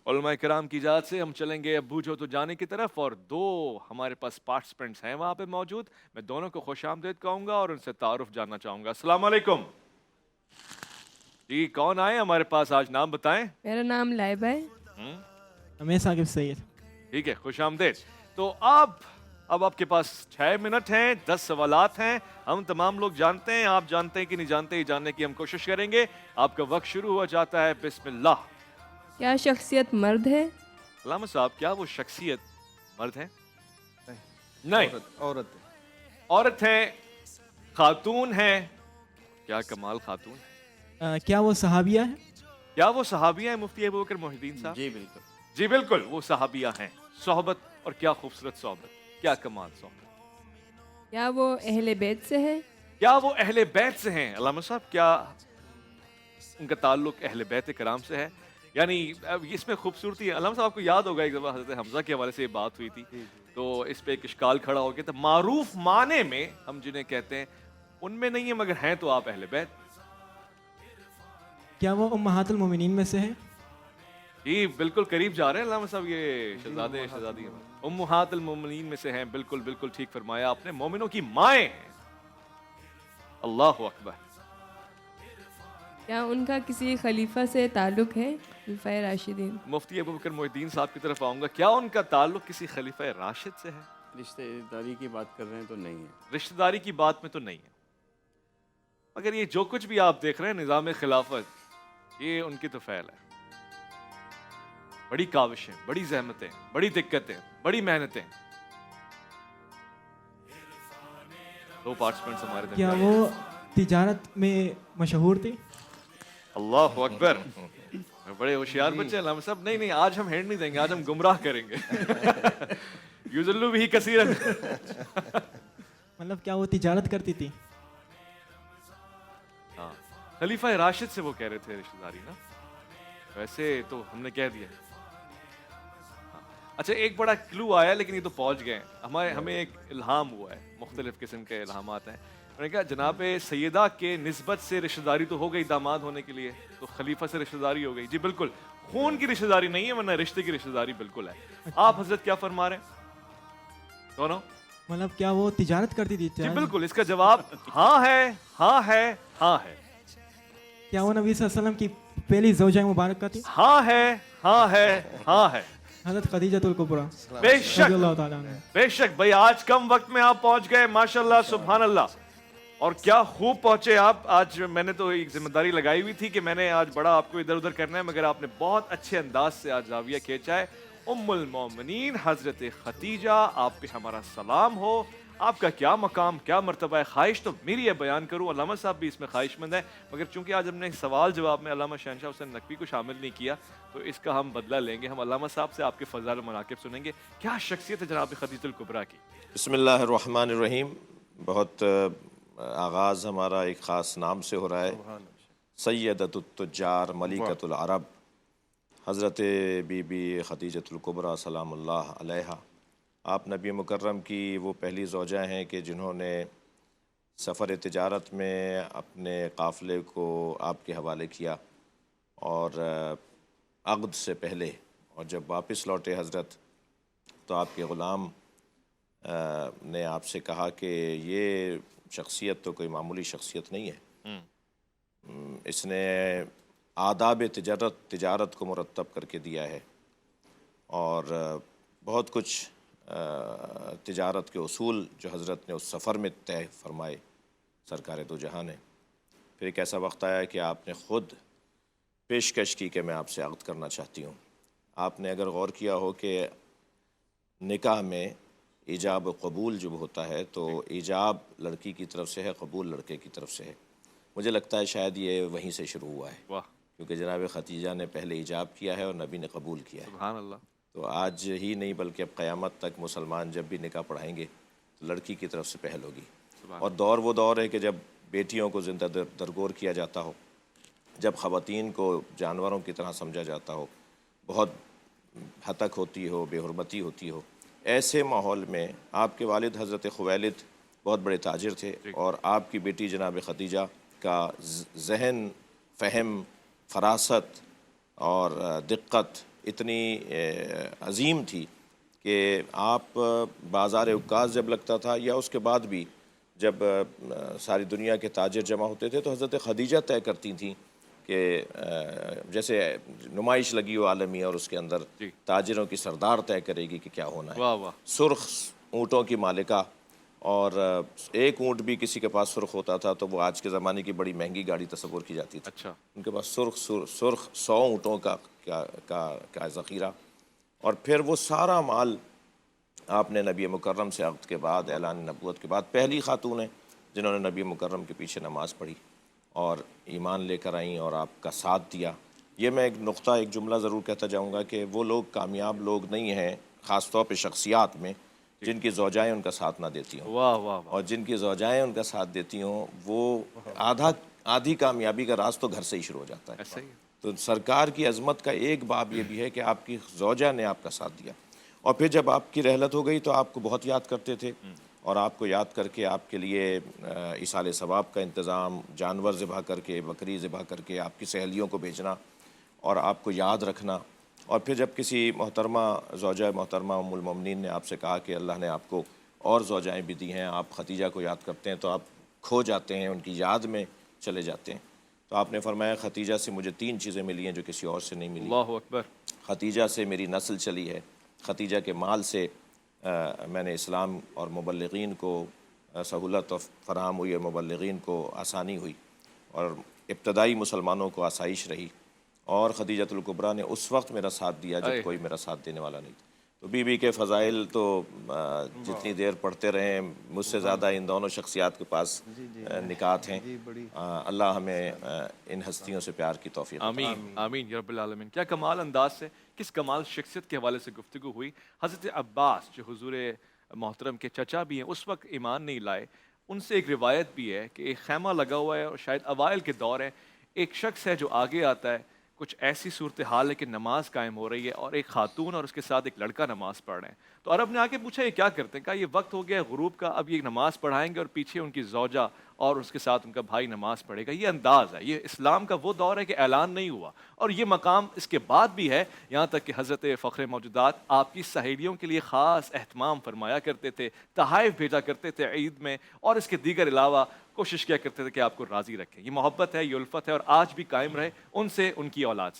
उलमा किराम की इजाज़त से हम चलेंगे अब बूझो तो जाने की तरफ, और दो हमारे पास पार्टिसिपेंट्स हैं वहाँ पे मौजूद। मैं दोनों को खुशामदीद कहूँगा और उनसे तारुफ जानना चाहूँगा। अस्सलाम वालेकुम जी, कौन आए हमारे पास आज, नाम बताएं। मेरा नाम लाइबा है। हम्म, हमें साकिब सैयद। ठीक है, खुशामदीद। तो अब आपके पास 6 मिनट हैं, 10 सवालात हैं। हम तमाम लोग जानते हैं, आप जानते हैं कि नहीं जानते, ये जानने की हम कोशिश करेंगे। आपका वक्त शुरू हो जाता है, बिस्मिल्लाह। क्या शख्सियत मर्द है? अल्लामा साहब, क्या वो शख्सियत मर्द है? नहीं, औरत औरत है, खातून है। क्या कमाल, खातून है। क्या वो सहाबिया है? क्या वो सहाबिया है मुफ्ती अबू बकर मोहिद्दीन साहब? जी बिल्कुल। जी बिल्कुल, वो सहाबिया हैं। सोहबत, और क्या खूबसूरत सोहबत, क्या कमाल सोहबत। क्या वो अहले बैत से है? क्या वो अहले बैत से हैं? अल्लामा साहब, क्या उनका ताल्लुक अहले बैत कराम से है? यानी अब इसमें खूबसूरती है। अल्लामा साहब, आपको याद होगा एक दफ़ा हज़रत हमज़ा के हवाले से ये बात हुई थी, तो इस पे एक इश्काल खड़ा हो गया था। मारूफ माने में हम जिन्हें कहते हैं उनमें नहीं है, मगर हैं तो आप अहले बैत। क्या वो उम्महातुल मोमिनीन में से है? जी बिल्कुल, करीब जा रहे हैं अल्लामा साहब, ये शहजादे शहजादी उम्महातुल मोमिनीन में से हैं। बिल्कुल बिल्कुल ठीक फरमाया आपने, मोमिनों की माएँ हैं। अल्लाहु अकबर। क्या उनका किसी खलीफा से ताल्लुक है? खलीफा राशिदीन। मुफ्ती अबू बकर मोहिद्दीन साहब की तरफ आऊंगा। क्या उनका ताल्लुक किसी खलीफा राशिद से है? रिश्तेदारी की बात कर रहे हैं तो नहीं है। रिश्तेदारी की बात में तो नहीं है, मगर ये जो कुछ भी आप देख रहे हैं निज़ाम खिलाफत, ये उनकी तो फैल है। बड़ी काविशें, बड़ी जहमतें, बड़ी दिक्कतें, बड़ी मेहनतें। दो पार्टिसिपेंट्स हमारे क्या दरमियान। वो तिजारत में मशहूर थी? अल्लाह अकबर, बड़े होशियार बच्चे हैं साहब। नहीं नहीं, आज हम हेड नहीं देंगे, आज हम गुमराह करेंगे। युज़ल्लु बिही कसीरन। मतलब क्या वो तिजारत करती थी? हाँ, खलीफा राशिद से वो कह रहे थे रिश्तेदारी ना, वैसे तो हमने कह दिया। हाँ। अच्छा, एक बड़ा क्लू आया, लेकिन ये तो पहुंच गए हमें एक इल्हाम हुआ है, मुख्तलिफ किस्म के इल्हामात हैं। मैंने कहा जनाब सैयदा के निस्बत से रिश्तेदारी तो हो गई दामाद होने के लिए, तो खलीफा से रिश्तेदारी हो गई। जी बिल्कुल, खून की रिश्तेदारी नहीं है, वरना रिश्ते की रिश्तेदारी बिल्कुल है। आप हजरत क्या फरमा रहे हैं दोनों? मतलब क्या वो तिजारत करती थी? जी बिल्कुल, इसका जवाब हाँ है, हाँ है, हाँ है। क्या वो नबी सल्लल्लाहु अलैहि वसल्लम की पहली ज़ौजा मुबारक का थी? हाँ है, हाँ है, हाँ है। हज़रत खदीजतुल कुबरा बेशक, रज़ियल्लाहु ताला अन्हा। बेशक भाई, आज कम वक्त में आप पहुंच गए, माशाल्लाह, सुभान अल्लाह। और क्या खूब पहुंचे आप। आज मैंने तो एक जिम्मेदारी लगाई हुई थी कि मैंने आज बड़ा आपको इधर उधर करना है, मगर आपने बहुत अच्छे अंदाज से आज जाविया खींचा है। उम्मुल मोमिनीन हजरत खतीजा, आप पे हमारा सलाम हो। आपका क्या मकाम, क्या मर्तबा है। ख्वाहिश तो मेरी है बयान करूं, अल्लामा साहब भी इसमें ख्वाहिशमंद है, मगर चूंकि आज हमने सवाल जवाब में अल्लामा शहनशाह हुसैन नकवी को शामिल नहीं किया, तो इसका हम बदला लेंगे। हम अल्लामा साहब से आपके फ़ज़ाइल और मनाक़िब सुनेंगे। क्या शख्सियत है जनाब खदीजतुल कुबरा की? बिस्मिल्लाहिर्रहमानिर्रहीम। बहुत आगाज़ हमारा एक ख़ास नाम से हो रहा है। सैयदतुत्तुज्जार मलिकतुल अरब हज़रत बीबी खदीजतुल कुबरा सलामुल्लाह अलैहा। आप नबी मुकर्रम की वो पहली ज़ौजा हैं कि जिन्होंने सफ़र तिजारत में अपने काफ़िले को आपके हवाले किया, और अक़्द से पहले, और जब वापस लौटे हज़रत, तो आपके ग़ुलाम ने आपसे कहा कि ये शख्सियत तो कोई मामूली शख्सियत नहीं है, इसने आदाब तिजारत को मुरतब करके दिया है, और बहुत कुछ तिजारत के उसूल जो हज़रत ने उस सफ़र में तय फरमाए सरकार दो जहां ने। फिर एक ऐसा वक्त आया कि आपने ख़ुद पेशकश की कि मैं आपसे अक़्द करना चाहती हूँ। आपने अगर गौर किया हो कि निकाह में ईजाब कबूल जब होता है तो ईजाब लड़की की तरफ से है, कबूल लड़के की तरफ से है। मुझे लगता है शायद ये वहीं से शुरू हुआ है, क्योंकि जनाब खतीजा ने पहले ईजाब किया है और नबी ने कबूल किया है। सुभान अल्लाह। तो आज ही नहीं बल्कि अब क़यामत तक मुसलमान जब भी निकाह पढ़ाएंगे तो लड़की की तरफ से पहल होगी। और दौर वो दौर है कि जब बेटियों को ज़िंदा दरगोर किया जाता हो, जब ख़वातीन को जानवरों की तरह समझा जाता हो, बहुत हतक होती हो, बेहुरमती होती हो, ऐसे माहौल में आपके वालिद हज़रत खुवैलिद बहुत बड़े ताजिर थे, और आपकी बेटी जनाब खदीजा का जहन, फ़हम, फ़रासत और दिक्कत اتنی عظیم تھی کہ آپ بازار عکاظ جب لگتا تھا یا اس کے بعد بھی جب ساری دنیا کے تاجر جمع ہوتے تھے تو حضرت خدیجہ طے کرتی تھیں کہ جیسے نمائش لگی ہو عالمی اور اس کے اندر تاجروں کی سردار طے کرے گی کہ کیا ہونا ہے. واہ واہ. سرخ اونٹوں کی مالکہ، اور ایک اونٹ بھی کسی کے پاس سرخ ہوتا تھا تو وہ آج کے زمانے کی بڑی مہنگی گاڑی تصور کی جاتی تھی. اچھا. ان کے پاس سرخ 100 اونٹوں کا ذخیرہ، اور پھر وہ سارا مال آپ نے نبی مکرم سے عقد کے بعد، اعلان نبوت کے بعد پہلی خاتون ہیں جنہوں نے نبی مکرم کے پیچھے نماز پڑھی اور ایمان لے کر آئیں اور آپ کا ساتھ دیا. یہ میں ایک جملہ ضرور کہتا جاؤں گا کہ وہ لوگ کامیاب لوگ نہیں ہیں، خاص طور پہ شخصیات میں، جن کی زوجائیں ان کا ساتھ نہ دیتی ہوں. واہ واہ. اور جن کی زوجائیں ان کا ساتھ دیتی ہوں وہ آدھی کامیابی کا راز تو گھر سے ہی شروع ہو جاتا ہے. ایسا ہی. تو سرکار کی عظمت کا ایک باب یہ بھی ہے کہ آپ کی زوجہ نے آپ کا ساتھ دیا، اور پھر جب آپ کی رحلت ہو گئی تو آپ کو بہت یاد کرتے تھے، اور آپ کو یاد کر کے آپ کے لیے ایصال ثواب کا انتظام، جانور ذبح کر کے، بکری ذبح کر کے آپ کی سہیلیوں کو بھیجنا اور آپ کو یاد رکھنا. اور پھر جب کسی محترمہ زوجہ محترمہ ام المومنین نے آپ سے کہا کہ اللہ نے آپ کو اور زوجائیں بھی دی ہیں، آپ خدیجہ کو یاد کرتے ہیں تو آپ کھو جاتے ہیں، ان کی یاد میں چلے جاتے ہیں، تو آپ نے فرمایا خدیجہ سے مجھے 3 چیزیں ملی ہیں جو کسی اور سے نہیں ملی. اللہ اکبر. خدیجہ سے میری نسل چلی ہے، خدیجہ کے مال سے میں نے اسلام اور مبلغین کو سہولت فراہم ہوئی، اور مبلغین کو آسانی ہوئی، اور ابتدائی مسلمانوں کو آسائش رہی، اور خدیجۃ الکبریٰ نے اس وقت میرا ساتھ دیا جب کوئی میرا ساتھ دینے والا نہیں تھا. تو بی بی کے فضائل تو جتنی دیر پڑھتے رہیں مجھ سے زیادہ ان دونوں شخصیات کے پاس نکات ہیں. اللہ ہمیں ان ہستیوں سے پیار کی توفیق عطا فرمائے. آمین آمین یا رب العالمین. کیا کمال انداز سے، کس کمال شخصیت کے حوالے سے گفتگو ہوئی. حضرت عباس جو حضور محترم کے چچا بھی ہیں، اس وقت ایمان نہیں لائے. ان سے ایک روایت بھی ہے کہ ایک خیمہ لگا ہوا ہے اور شاید اوائل کے دور ہے، ایک شخص ہے جو آگے آتا ہے، کچھ ایسی صورتحال ہے کہ نماز قائم ہو رہی ہے اور ایک خاتون اور اس کے ساتھ ایک لڑکا نماز پڑھ رہے ہیں. تو عرب نے آ کے پوچھا یہ کیا کرتے ہیں؟ کہا یہ وقت ہو گیا ہے غروب کا، اب یہ نماز پڑھائیں گے اور پیچھے ان کی زوجہ اور اس کے ساتھ ان کا بھائی نماز پڑھے گا. یہ انداز ہے، یہ اسلام کا وہ دور ہے کہ اعلان نہیں ہوا، اور یہ مقام اس کے بعد بھی ہے، یہاں تک کہ حضرت فخر موجودات آپ کی سہیلیوں کے لیے خاص اہتمام فرمایا کرتے تھے، تحائف بھیجا کرتے تھے عید میں، اور اس کے دیگر علاوہ کوشش کیا کرتے تھے کہ آپ کو راضی رکھیں. یہ محبت ہے، یہ الفت ہے، اور آج بھی قائم رہے ان سے، ان کی اولاد سے.